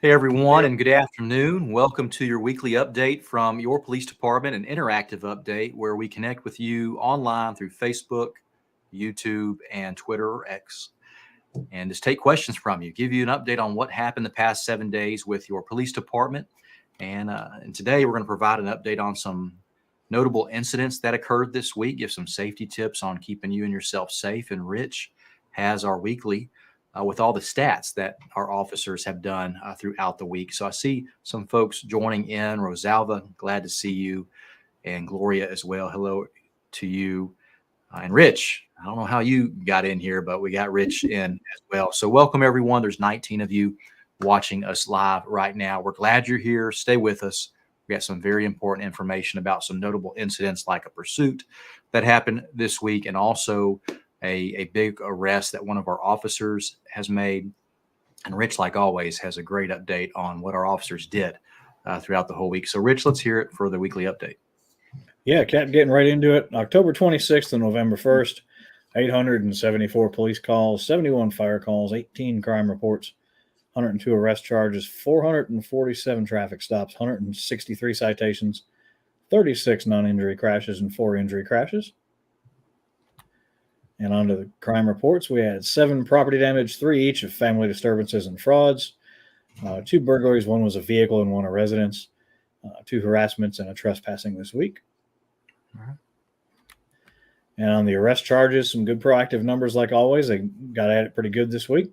Hey everyone, and good afternoon. Welcome to your weekly update from your police department, an interactive update where we connect with you online through Facebook, YouTube, and Twitter or X, and just take questions from you, give you an update on what happened the past 7 days with your police department. And today we're going to provide an update on some notable incidents that occurred this week, give some safety tips on keeping you and yourself safe. And Rich has our weekly with all the stats that our officers have done throughout the week. So I see some folks joining in. Rosalva, glad to see you, and Gloria as well. Hello to you. And Rich, I don't know how you got in here, but we got Rich in as well. So welcome everyone. There's 19 of you watching us live right now. We're glad you're here. Stay with us. We got some very important information about some notable incidents like a pursuit that happened this week, and also a big arrest that one of our officers has made. And Rich, like always, has a great update on what our officers did throughout the whole week. So Rich, let's hear it for the weekly update. Yeah, Cap, getting right into it. October 26th and November 1st, 874 police calls, 71 fire calls, 18 crime reports, 102 arrest charges, 447 traffic stops, 163 citations, 36 non-injury crashes, and 4 injury crashes. And on to the crime reports, we had 7 property damage, 3 each of family disturbances and frauds, 2 burglaries, 1 was a vehicle and 1 a residence, 2 harassments and a trespassing this week. And on the arrest charges, some good proactive numbers like always. They got at it pretty good this week.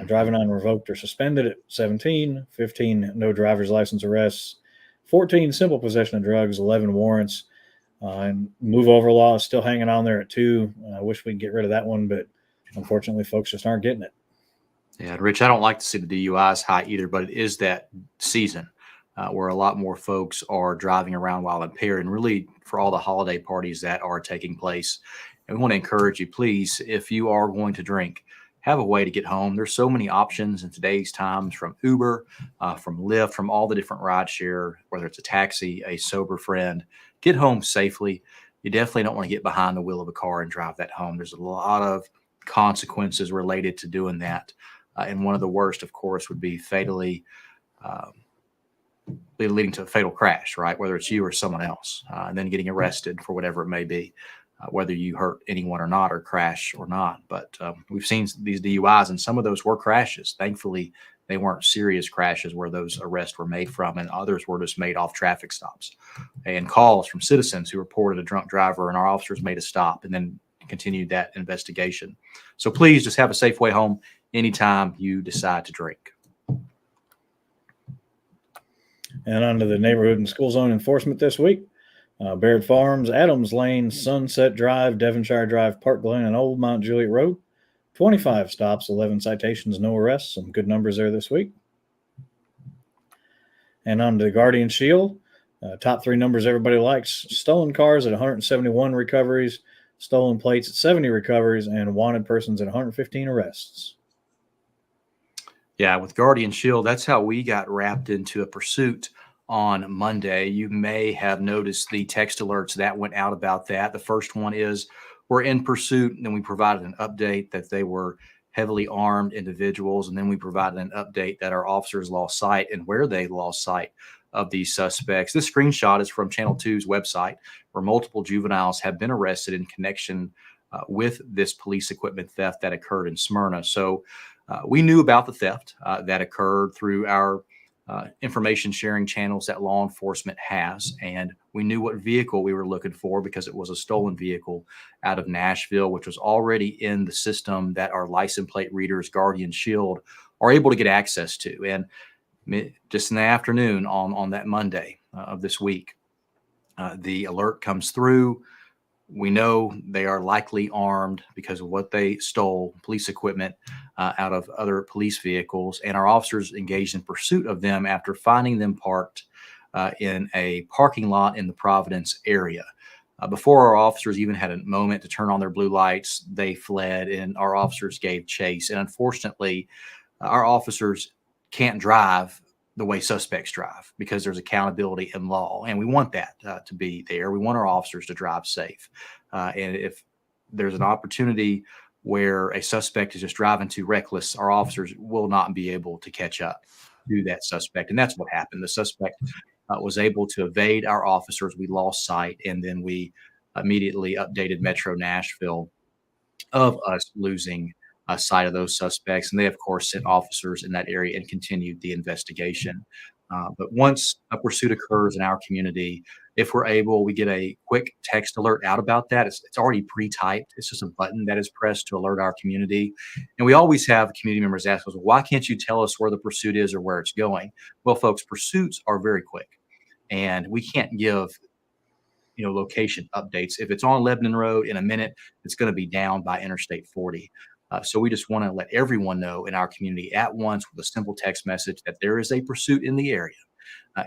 Driving on revoked or suspended at 17, 15 no driver's license arrests, 14 simple possession of drugs, 11 warrants, and move over law is still hanging on there at 2. I wish we could get rid of that one, but unfortunately, folks just aren't getting it. Yeah, Rich, I don't like to see the DUIs high either, but it is that season where a lot more folks are driving around while impaired, and really for all the holiday parties that are taking place. And we want to encourage you, please, if you are going to drink, have a way to get home. There's so many options in today's times, from Uber, from Lyft, from all the different rideshare, whether it's a taxi, a sober friend. Get home safely. You definitely don't want to get behind the wheel of a car and drive that home. There's a lot of consequences related to doing that. And one of the worst, of course, would be fatally leading to a fatal crash, right? Whether it's you or someone else, and then getting arrested for whatever it may be, whether you hurt anyone or not, or crash or not. But we've seen these DUIs, and some of those were crashes. Thankfully, they weren't serious crashes where those arrests were made from, and others were just made off traffic stops and calls from citizens who reported a drunk driver, and our officers made a stop and then continued that investigation. So please just have a safe way home anytime you decide to drink. And on to the neighborhood and school zone enforcement this week. Baird Farms, Adams Lane, Sunset Drive, Devonshire Drive, Park Glen, and Old Mount Juliet Road. 25 stops, 11 citations, no arrests. Some good numbers there this week. And on to the Guardian Shield. Top 3 numbers everybody likes. Stolen cars at 171 recoveries, stolen plates at 70 recoveries, and wanted persons at 115 arrests. Yeah, with Guardian Shield, that's how we got wrapped into a pursuit on Monday. You may have noticed the text alerts that went out about that. The first one is, we're in pursuit, and then we provided an update that they were heavily armed individuals, and then we provided an update that our officers lost sight and where they lost sight of these suspects. This screenshot is from Channel 2's website, where multiple juveniles have been arrested in connection with this police equipment theft that occurred in Smyrna. So we knew about the theft that occurred through our information sharing channels that law enforcement has. And we knew what vehicle we were looking for because it was a stolen vehicle out of Nashville, which was already in the system that our license plate readers, Guardian Shield, are able to get access to. And just in the afternoon on that Monday of this week, the alert comes through. We know they are likely armed because of what they stole, police equipment out of other police vehicles, and our officers engaged in pursuit of them after finding them parked in a parking lot in the Providence area. Before our officers even had a moment to turn on their blue lights, they fled, and our officers gave chase. And unfortunately, our officers can't drive the way suspects drive because there's accountability in law, and we want that to be there. We want our officers to drive safe, and if there's an opportunity where a suspect is just driving too reckless, our officers will not be able to catch up. pursue that suspect. And that's what happened. The suspect was able to evade our officers. We lost sight, and then we immediately updated Metro Nashville of us losing sight of those suspects. And they, of course, sent officers in that area and continued the investigation. But once a pursuit occurs in our community, if we're able, we get a quick text alert out about that. It's already pre-typed. It's just a button that is pressed to alert our community. And we always have community members ask us, well, why can't you tell us where the pursuit is or where it's going? Well, folks, pursuits are very quick, and we can't give location updates. If it's on Lebanon Road in a minute, it's going to be down by Interstate 40. So we just want to let everyone know in our community at once with a simple text message that there is a pursuit in the area,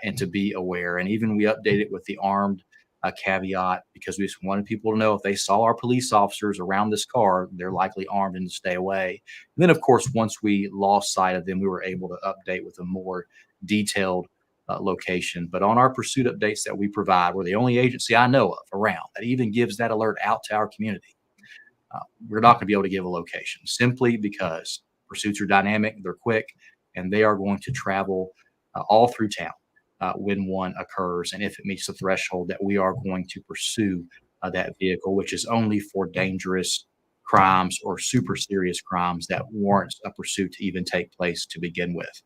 and to be aware. And even we update it with the armed caveat, because we just wanted people to know if they saw our police officers around this car, they're likely armed and to stay away. And then, of course, once we lost sight of them, we were able to update with a more detailed location. But on our pursuit updates that we provide, we're the only agency I know of around that even gives that alert out to our community. We're not going to be able to give a location simply because pursuits are dynamic, they're quick, and they are going to travel all through town when one occurs. And if it meets the threshold that we are going to pursue that vehicle, which is only for dangerous crimes or super serious crimes that warrants a pursuit to even take place to begin with.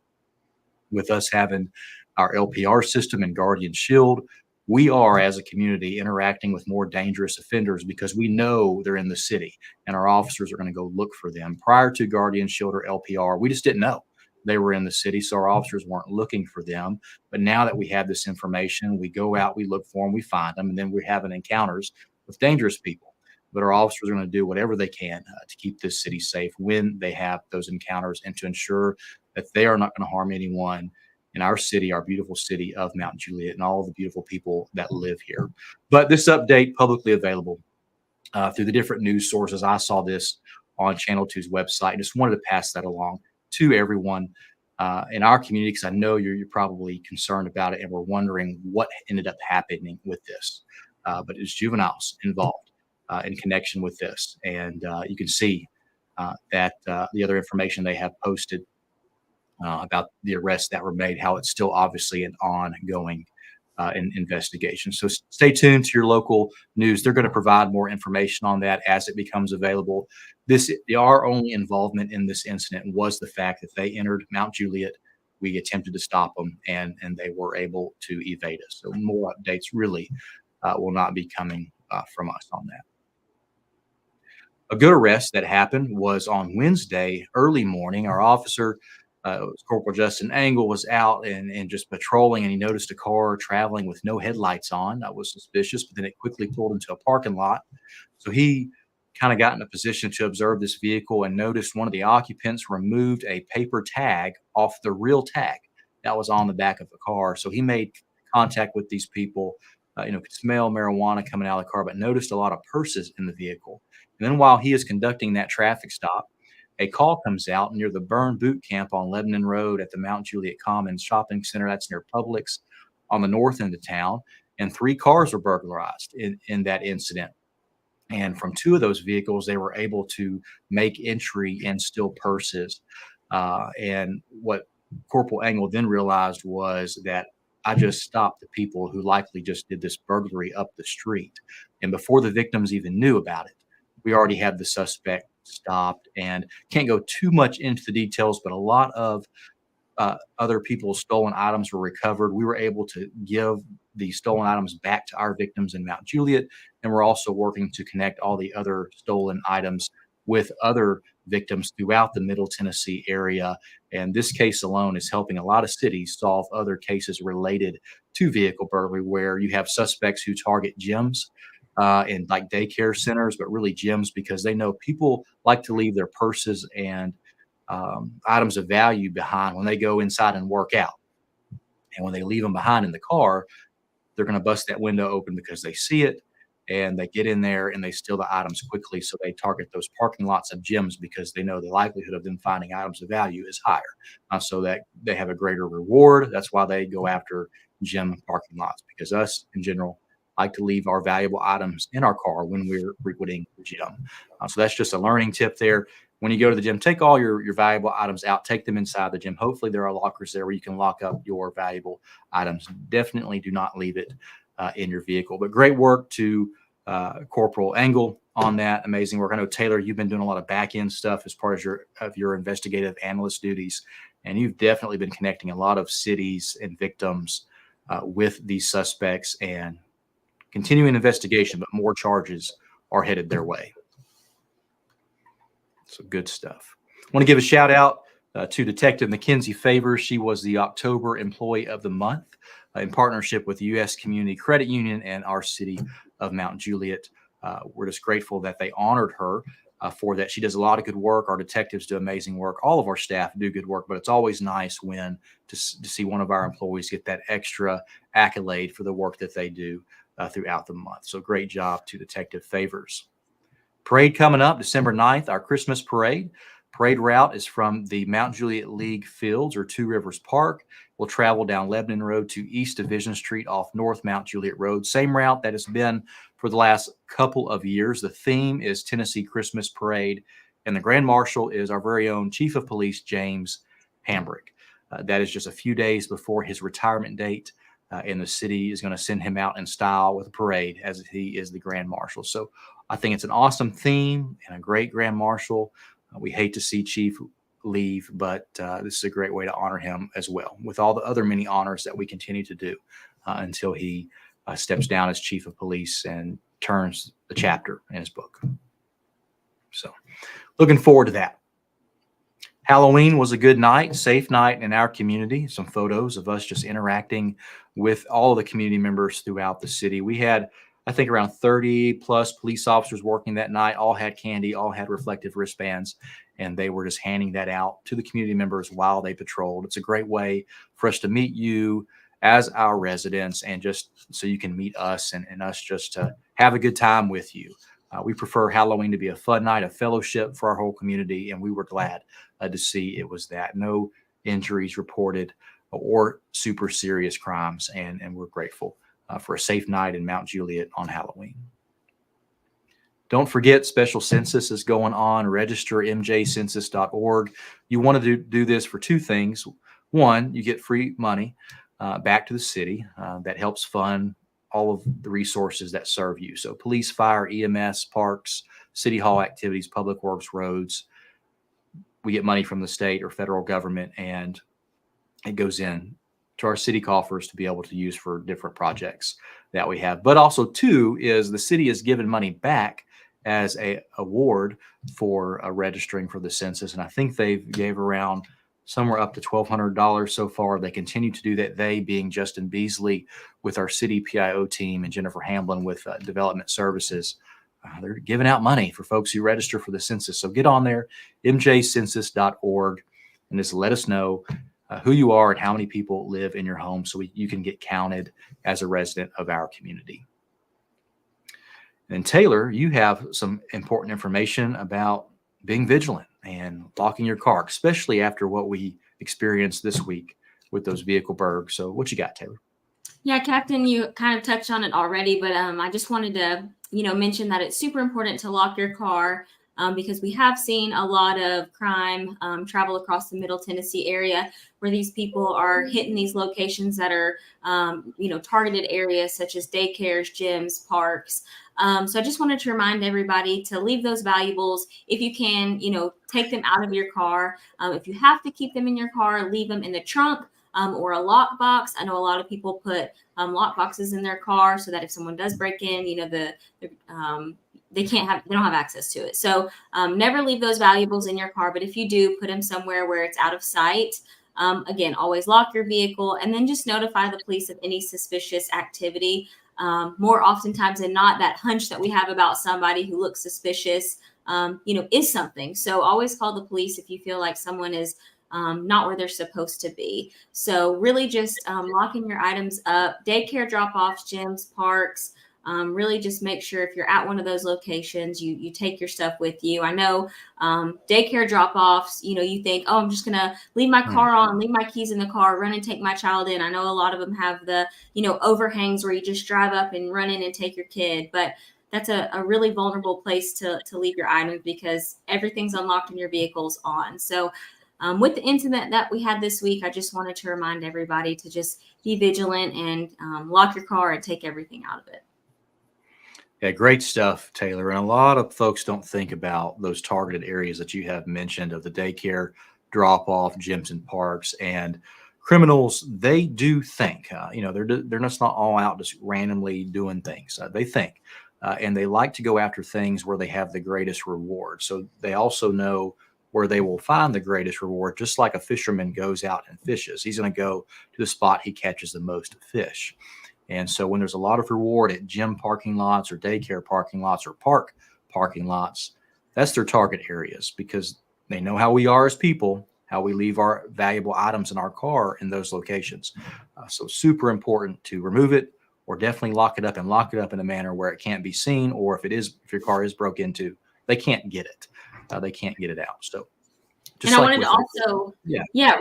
With us having our LPR system and Guardian Shield, we are, as a community, interacting with more dangerous offenders because we know they're in the city and our officers are going to go look for them. Prior to Guardian Shield or LPR, we just didn't know they were in the city, so our officers weren't looking for them. But now that we have this information, we go out, we look for them, we find them, and then we're having encounters with dangerous people. But our officers are going to do whatever they can to keep this city safe when they have those encounters, and to ensure that they are not going to harm anyone in our city, our beautiful city of Mount Juliet, and all the beautiful people that live here. But this update publicly available through the different news sources. I saw this on Channel 2's website and just wanted to pass that along to everyone in our community, because I know you're probably concerned about it and we're wondering what ended up happening with this. But it's juveniles involved in connection with this. And you can see that the other information they have posted about the arrests that were made, how it's still obviously an ongoing investigation. So stay tuned to your local news. They're going to provide more information on that as it becomes available. Our only involvement in this incident was the fact that they entered Mount Juliet. We attempted to stop them, and they were able to evade us. So more updates really will not be coming from us on that. A good arrest that happened was on Wednesday early morning. Our officer, Corporal Justin Angle, was out and just patrolling, and he noticed a car traveling with no headlights on. That was suspicious, but then it quickly pulled into a parking lot. So he kind of got in a position to observe this vehicle and noticed one of the occupants removed a paper tag off the real tag that was on the back of the car. So he made contact with these people, could smell marijuana coming out of the car, but noticed a lot of purses in the vehicle. And then while he is conducting that traffic stop, a call comes out near the Burn Boot Camp on Lebanon Road at the Mount Juliet Commons Shopping Center. That's near Publix on the north end of town. And 3 cars were burglarized in that incident. And from 2 of those vehicles, they were able to make entry and steal purses. And what Corporal Angle then realized was that I just stopped the people who likely just did this burglary up the street. And before the victims even knew about it, we already had the suspect stopped. And can't go too much into the details, but a lot of other people's stolen items were recovered. We were able to give the stolen items back to our victims in Mount Juliet, and we're also working to connect all the other stolen items with other victims throughout the Middle Tennessee area. And this case alone is helping a lot of cities solve other cases related to vehicle burglary, where you have suspects who target gyms and like daycare centers, but really gyms, because they know people like to leave their purses and items of value behind when they go inside and work out. And when they leave them behind in the car, they're going to bust that window open because they see it, and they get in there and they steal the items quickly. So they target those parking lots of gyms because they know the likelihood of them finding items of value is higher. So that they have a greater reward. That's why they go after gym parking lots, because us in general like to leave our valuable items in our car when we're frequenting the gym. So that's just a learning tip there. when you go to the gym, take all your valuable items out, take them inside the gym. Hopefully there are lockers there where you can lock up your valuable items. Definitely do not leave it in your vehicle. But great work to Corporal Engel on that. Amazing work. I know, Taylor, you've been doing a lot of back end stuff as part of your investigative analyst duties, and you've definitely been connecting a lot of cities and victims with these suspects and continuing investigation, but more charges are headed their way. So good stuff. I want to give a shout out to Detective Mackenzie Favors. She was the October Employee of the Month in partnership with the U.S. Community Credit Union and our city of Mount Juliet. We're just grateful that they honored her for that. She does a lot of good work. Our detectives do amazing work. All of our staff do good work, but it's always nice when to see one of our employees get that extra accolade for the work that they do throughout the month. So great job to Detective Favors. Parade coming up December 9th, our Christmas parade. Parade route is from the Mount Juliet League Fields or Two Rivers Park. We'll travel down Lebanon Road to East Division Street off North Mount Juliet Road. Same route that has been for the last couple of years. The theme is Tennessee Christmas Parade, and the Grand Marshal is our very own Chief of Police, James Hambrick. That is just a few days before his retirement date, and the city is going to send him out in style with a parade as he is the Grand Marshal. So I think it's an awesome theme and a great Grand Marshal. We hate to see Chief leave, but this is a great way to honor him as well, with all the other many honors that we continue to do until he steps down as Chief of Police and turns the chapter in his book. So looking forward to that. Halloween was a good night, safe night in our community. Some photos of us just interacting with all of the community members throughout the city. We had, I think, around 30 plus police officers working that night, all had candy, all had reflective wristbands, and they were just handing that out to the community members while they patrolled. It's a great way for us to meet you as our residents and just so you can meet us and us just to have a good time with you. We prefer Halloween to be a fun night, a fellowship for our whole community, and we were glad to see it was that. No injuries reported or super serious crimes, and we're grateful for a safe night in Mount Juliet on Halloween. Don't forget, special census is going on. Register mjcensus.org. You want to do this for two things. One, you get free money back to the city that helps fund all of the resources that serve you. So police, fire, EMS, parks, city hall activities, public works, roads. We get money from the state or federal government, and it goes in to our city coffers to be able to use for different projects that we have. But also, two, is the city is given money back as a award for registering for the census. And I think they've gave around somewhere up to $1,200 so far. They continue to do that, they being Justin Beasley with our city PIO team and Jennifer Hamblin with Development Services. They're giving out money for folks who register for the census. So get on there, mjcensus.org, and just let us know who you are and how many people live in your home so you can get counted as a resident of our community. And Taylor, you have some important information about being vigilant and locking your car, especially after what we experienced this week with those vehicle burgs. So what you got, Taylor? Yeah, Captain, you kind of touched on it already, but I just wanted to, mention that it's super important to lock your car because we have seen a lot of crime travel across the Middle Tennessee area where these people are hitting these locations that are, targeted areas such as daycares, gyms, parks. So I just wanted to remind everybody to leave those valuables. If you can, take them out of your car. If you have to keep them in your car, leave them in the trunk or a lock box. I know a lot of people put lock boxes in their car so that if someone does break in, they don't have access to it. So never leave those valuables in your car. But if you do, put them somewhere where it's out of sight. Again, always lock your vehicle and then just notify the police of any suspicious activity. More oftentimes than not, that hunch that we have about somebody who looks suspicious, is something. So always call the police if you feel like someone is not where they're supposed to be. So really just locking your items up, daycare drop-offs, gyms, parks. Really just make sure if you're at one of those locations, you take your stuff with you. I know daycare drop-offs, you think, oh, I'm just going to leave my car on, leave my keys in the car, run and take my child in. I know a lot of them have the, overhangs where you just drive up and run in and take your kid. But that's a really vulnerable place to leave your items because everything's unlocked and your vehicle's on. So with the incident that we had this week, I just wanted to remind everybody to just be vigilant and lock your car and take everything out of it. Yeah, great stuff, Taylor. And a lot of folks don't think about those targeted areas that you have mentioned of the daycare, drop-off, gyms and parks. And criminals, they do think. They're just not all out just randomly doing things. They think, and they like to go after things where they have the greatest reward. So they also know where they will find the greatest reward. Just like a fisherman goes out and fishes, he's going to go to the spot he catches the most fish. And so when there's a lot of reward at gym parking lots or daycare parking lots or park parking lots, that's their target areas because they know how we are as people, how we leave our valuable items in our car in those locations. So super important to remove it or definitely lock it up in a manner where it can't be seen, or if your car is broke into, they can't get it. They can't get it out. So and I wanted to also,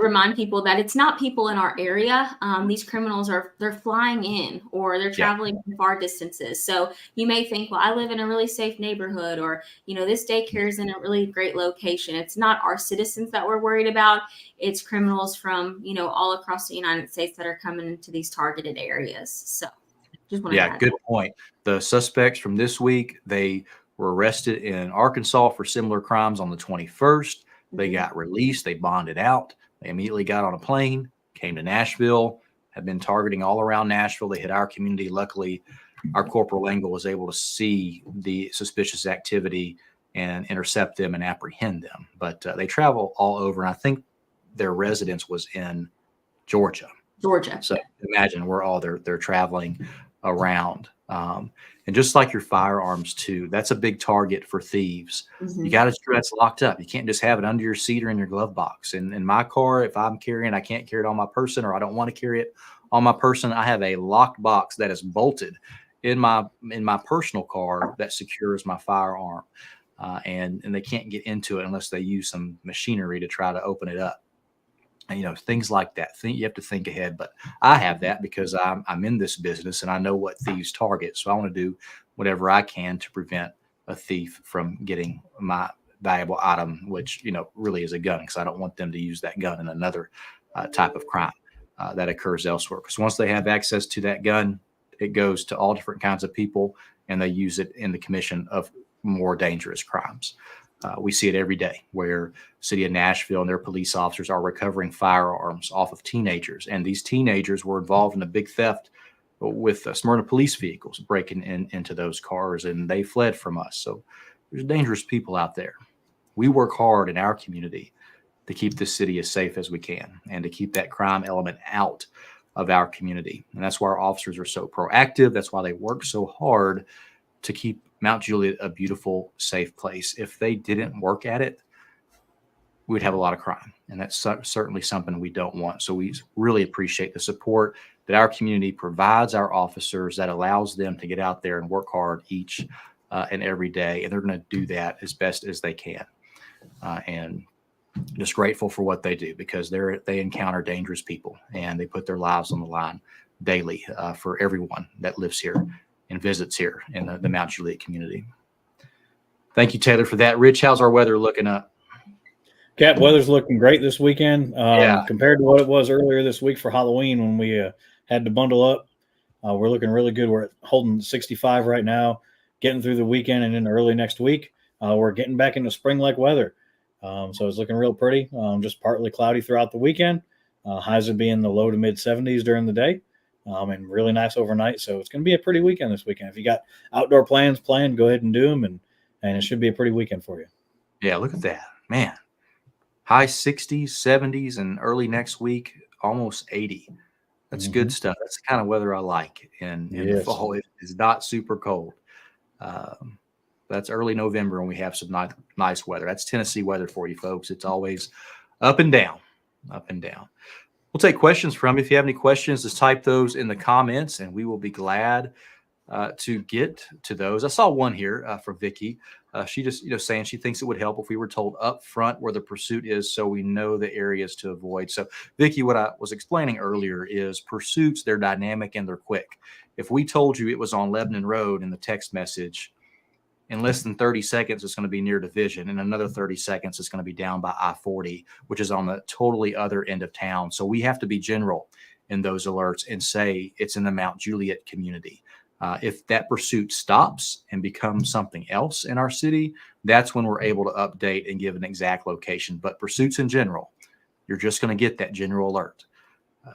remind people that it's not people in our area. These criminals they're flying in or they're traveling from far distances. So you may think, well, I live in a really safe neighborhood, or, this daycare is in a really great location. It's not our citizens that we're worried about. It's criminals from, all across the United States that are coming into these targeted areas. So just want to good point. The suspects from this week, they were arrested in Arkansas for similar crimes on the 21st. They got released. They bonded out. They immediately got on a plane, came to Nashville, have been targeting all around Nashville. They hit our community. Luckily, our Corporal Engel was able to see the suspicious activity and intercept them and apprehend them. But they travel all over. And I think their residence was in Georgia. So imagine where all they're traveling around. And just like your firearms too, that's a big target for thieves. You got to ensure that's locked up. You can't just have it under your seat or in your glove box. And in my car, if I'm carrying, I can't carry it on my person, or I don't want to carry it on my person, I have a locked box that is bolted in my personal car that secures my firearm. And they can't get into it unless they use some machinery to try to open it up. And, things like that. You have to think ahead, but I have that because I'm in this business and I know what thieves target. So I want to do whatever I can to prevent a thief from getting my valuable item, which, really is a gun, because I don't want them to use that gun in another type of crime that occurs elsewhere. Because once they have access to that gun, it goes to all different kinds of people and they use it in the commission of more dangerous crimes. We see it every day where the city of Nashville and their police officers are recovering firearms off of teenagers. And these teenagers were involved in a big theft with Smyrna police vehicles breaking into those cars, and they fled from us. So there's dangerous people out there. We work hard in our community to keep this city as safe as we can and to keep that crime element out of our community. And that's why our officers are so proactive. That's why they work so hard to keep Mount Juliet a beautiful, safe place. If they didn't work at it, we'd have a lot of crime. And that's certainly something we don't want. So we really appreciate the support that our community provides our officers that allows them to get out there and work hard each and every day. And they're going to do that as best as they can. And just grateful for what they do, because they encounter dangerous people and they put their lives on the line daily for everyone that lives here and visits here in the Mount Juliet community. Thank you, Taylor, for that. Rich, how's our weather looking up? Cap, weather's looking great this weekend compared to what it was earlier this week for Halloween when we had to bundle up. We're looking really good. We're holding 65 right now, getting through the weekend and into early next week. We're getting back into spring-like weather. So it's looking real pretty, just partly cloudy throughout the weekend. Highs will be in the low to mid 70s during the day. And really nice overnight. So it's going to be a pretty weekend this weekend. If you got outdoor plans planned, go ahead and do them. And it should be a pretty weekend for you. Yeah, look at that, man. High 60s, 70s, and early next week, almost 80. That's good stuff. That's the kind of weather I like. And in the fall, it is not super cold. That's early November when we have some nice weather. That's Tennessee weather for you folks. It's always up and down, up and down. We'll take questions from you. If you have any questions, just type those in the comments, and we will be glad to get to those. I saw one here from Vicky. She just, saying she thinks it would help if we were told up front where the pursuit is so we know the areas to avoid. So, Vicky, what I was explaining earlier is pursuits, they're dynamic and they're quick. If we told you it was on Lebanon Road in the text message, in less than 30 seconds, it's going to be near Division. In another 30 seconds, it's going to be down by I-40, which is on the totally other end of town. So we have to be general in those alerts and say it's in the Mount Juliet community. If that pursuit stops and becomes something else in our city, that's when we're able to update and give an exact location. But pursuits in general, you're just going to get that general alert.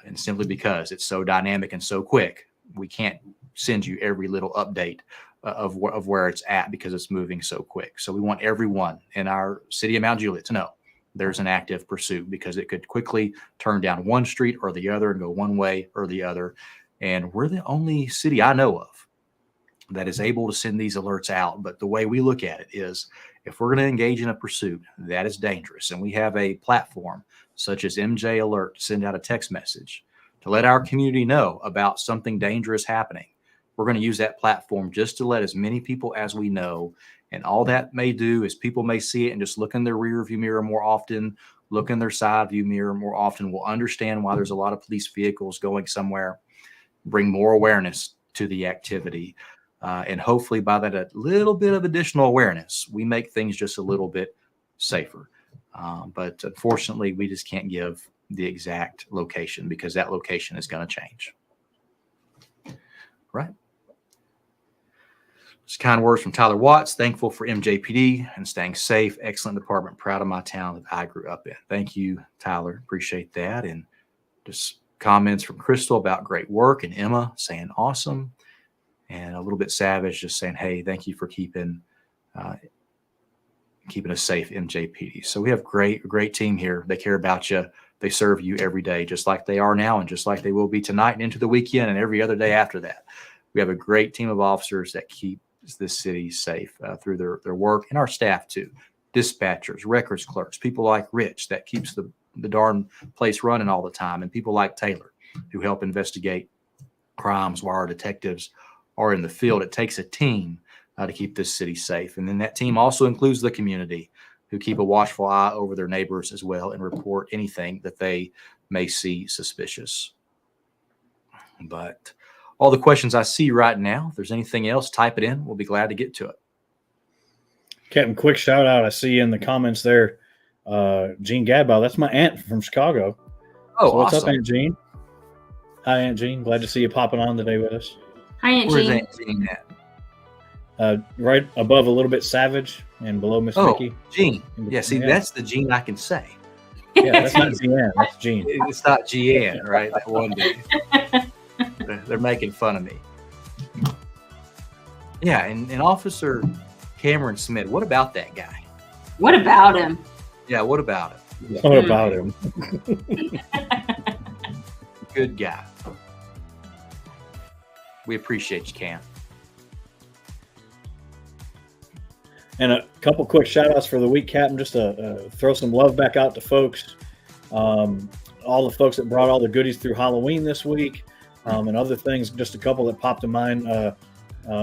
And simply because it's so dynamic and so quick, we can't send you every little update of where it's at because it's moving so quick. So we want everyone in our city of Mount Juliet to know there's an active pursuit, because it could quickly turn down one street or the other and go one way or the other. And we're the only city I know of that is able to send these alerts out. But the way we look at it is, if we're going to engage in a pursuit that is dangerous, and we have a platform such as MJ Alert to send out a text message to let our community know about something dangerous happening, we're going to use that platform just to let as many people as we know. And all that may do is people may see it and just look in their rear view mirror more often, look in their side view mirror more often, will understand why there's a lot of police vehicles going somewhere, bring more awareness to the activity. And hopefully by that, a little bit of additional awareness, we make things just a little bit safer. But unfortunately, we just can't give the exact location, because that location is going to change. Right. Just kind words from Tyler Watts. Thankful for MJPD and staying safe. Excellent department. Proud of my town that I grew up in. Thank you, Tyler. Appreciate that. And just comments from Crystal about great work, and Emma saying awesome. And a little bit Savage just saying, hey, thank you for keeping us safe, MJPD. So we have a great team here. They care about you. They serve you every day, just like they are now, and just like they will be tonight and into the weekend and every other day after that. We have a great team of officers that keep this city safe through their work, and our staff too. Dispatchers, records clerks, people like Rich that keeps the darn place running all the time, and people like Taylor who help investigate crimes while our detectives are in the field. It takes a team to keep this city safe. And then that team also includes the community, who keep a watchful eye over their neighbors as well and report anything that they may see suspicious. But all the questions I see right now, if there's anything else, type it in. We'll be glad to get to it. Captain, quick shout out. I see in the comments there, Jean Gadbow. That's my aunt from Chicago. Oh, so what's awesome. up, Aunt Jean? Hi, Aunt Jean. Glad to see you popping on today with us. Hi, Aunt Where's Jean. Aunt Jean at? Right above a little bit Savage and below Miss Mickey. Jean. Yeah, see, that's the Jean I can say. Yeah, that's not Jean. That's Jean. It's not Jean, right? That one day. They're making fun of me. Yeah, and Officer Cameron Smith, what about that guy? What about him? Yeah, what about him? What about him? Good guy. We appreciate you, Cam. And a couple quick shout outs for the week, Captain, just to throw some love back out to folks. All the folks that brought all the goodies through Halloween this week, and other things, just a couple that popped to mind.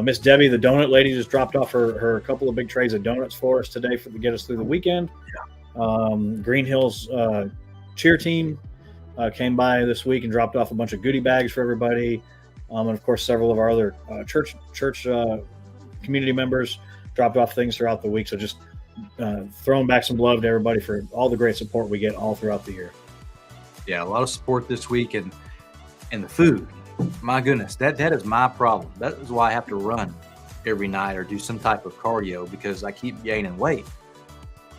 Miss Debbie, the donut lady, just dropped off her couple of big trays of donuts for us today to get us through the weekend. Green Hills cheer team came by this week and dropped off a bunch of goodie bags for everybody. And of course, several of our other church community members dropped off things throughout the week. So just throwing back some love to everybody for all the great support we get all throughout the year. Yeah, a lot of support this week, and the food. My goodness, that is my problem. That is why I have to run every night or do some type of cardio, because I keep gaining weight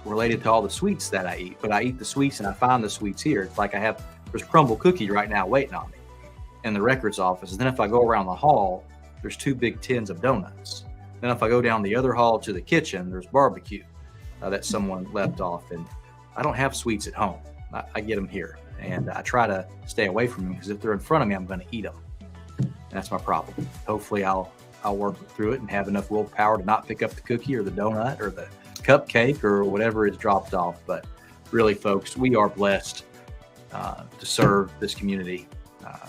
related to all the sweets that I eat. But I eat the sweets and I find the sweets here. It's like there's crumble cookie right now waiting on me in the records office. And then if I go around the hall, there's 2 big tins of donuts. Then if I go down the other hall to the kitchen, there's barbecue that someone left off. And I don't have sweets at home. I get them here. And I try to stay away from them, because if they're in front of me, I'm going to eat them. And that's my problem. Hopefully I'll work through it and have enough willpower to not pick up the cookie or the donut or the cupcake or whatever is dropped off. But really, folks, we are blessed to serve this community.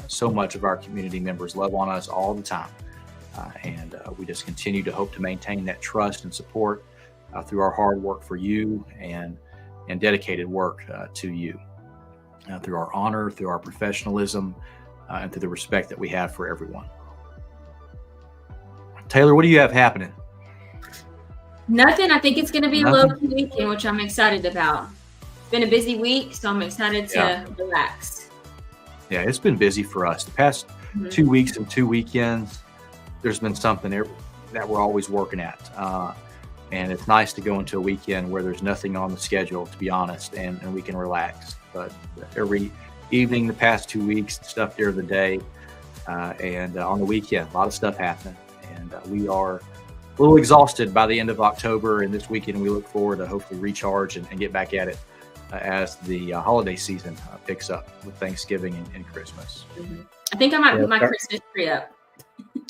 So much of our community members love on us all the time. And we just continue to hope to maintain that trust and support through our hard work for you and dedicated work to you. Through our honor, through our professionalism, and through the respect that we have for everyone. Taylor, what do you have happening? Nothing. I think it's going to be a Nothing? low-key weekend, which I'm excited about. It's been a busy week, so I'm excited to relax. Yeah, it's been busy for us. The past 2 weeks and 2 weekends, there's been something there that we're always working at. And it's nice to go into a weekend where there's nothing on the schedule, to be honest, and we can relax. But every evening, the past 2 weeks, stuff during the day, and on the weekend, a lot of stuff happening. And we are a little exhausted by the end of October. And this weekend, we look forward to hopefully recharge and get back at it as the holiday season picks up with Thanksgiving and Christmas. I think I might put my Christmas tree up.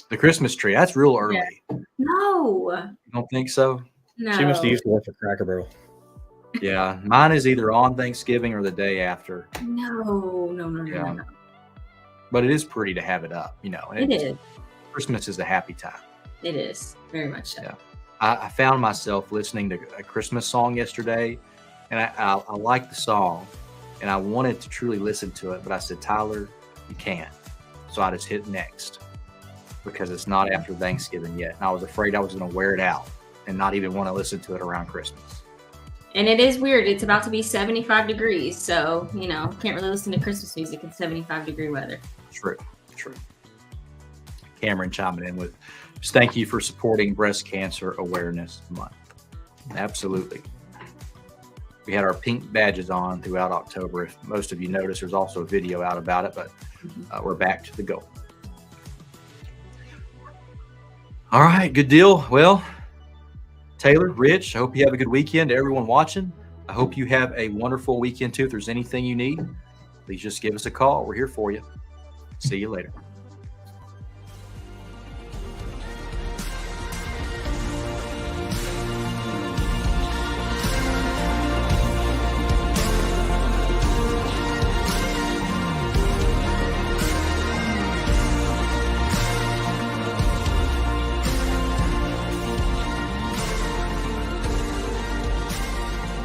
The Christmas tree, that's real early. Yeah. No. You don't think so? No. She must have used to work for Cracker Barrel. Yeah, mine is either on Thanksgiving or the day after. No. But it is pretty to have it up, you know. It is. Christmas is a happy time. It is. Very much so. Yeah. I found myself listening to a Christmas song yesterday, and I liked the song, and I wanted to truly listen to it, but I said, Tyler, you can't. So I just hit next because it's not after Thanksgiving yet. And I was afraid I was going to wear it out and not even want to listen to it around Christmas. And it is weird. It's about to be 75 degrees. So, you know, can't really listen to Christmas music in 75-degree weather. True. Cameron chiming in with, just thank you for supporting Breast Cancer Awareness Month. Absolutely. We had our pink badges on throughout October. If most of you noticed, there's also a video out about it, but we're back to the goal. All right, good deal. Well, Taylor, Rich, I hope you have a good weekend. To everyone watching, I hope you have a wonderful weekend too. If there's anything you need, please just give us a call. We're here for you. See you later.